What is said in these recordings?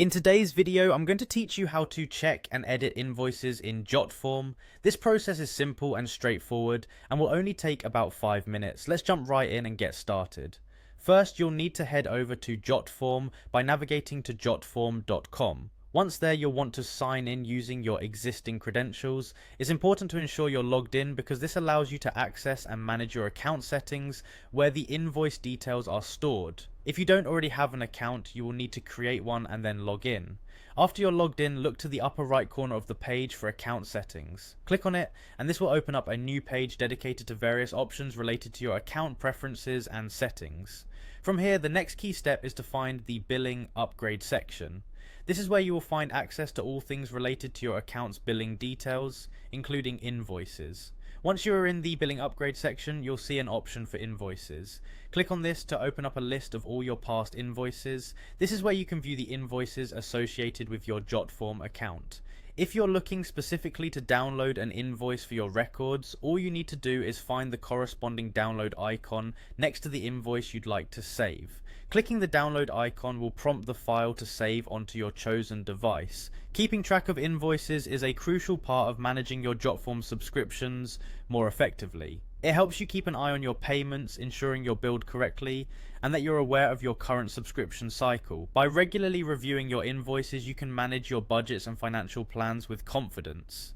In today's video, I'm going to teach you how to check and edit invoices in Jotform. This process is simple and straightforward and will only take about 5 minutes. Let's jump right in and get started. First, you'll need to head over to Jotform by navigating to jotform.com. Once there, you'll want to sign in using your existing credentials. It's important to ensure you're logged in because this allows you to access and manage your account settings where the invoice details are stored. If you don't already have an account, you will need to create one and then log in. After you're logged in, look to the upper right corner of the page for account settings. Click on it and this will open up a new page dedicated to various options related to your account preferences and settings. From here, the next key step is to find the billing upgrade section. This is where you will find access to all things related to your account's billing details, including invoices. Once you are in the billing upgrade section, you'll see an option for invoices. Click on this to open up a list of all your past invoices. This is where you can view the invoices associated with your Jotform account. If you're looking specifically to download an invoice for your records, all you need to do is find the corresponding download icon next to the invoice you'd like to save. Clicking the download icon will prompt the file to save onto your chosen device. Keeping track of invoices is a crucial part of managing your Jotform subscriptions more effectively. It helps you keep an eye on your payments, ensuring you're billed correctly, and that you're aware of your current subscription cycle. By regularly reviewing your invoices, you can manage your budgets and financial plans with confidence.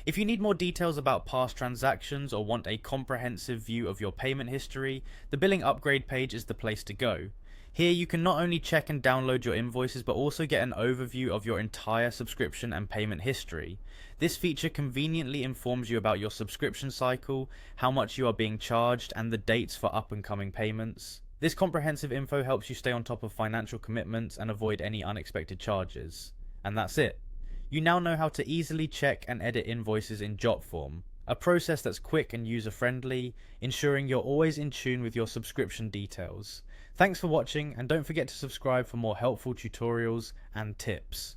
If you need more details about past transactions or want a comprehensive view of your payment history, the billing upgrade page is the place to go. Here you can not only check and download your invoices but also get an overview of your entire subscription and payment history. This feature conveniently informs you about your subscription cycle, how much you are being charged, and the dates for up and coming payments. This comprehensive info helps you stay on top of financial commitments and avoid any unexpected charges. And that's it. You now know how to easily check and edit invoices in Jotform, a process that's quick and user-friendly, ensuring you're always in tune with your subscription details. Thanks for watching, and don't forget to subscribe for more helpful tutorials and tips.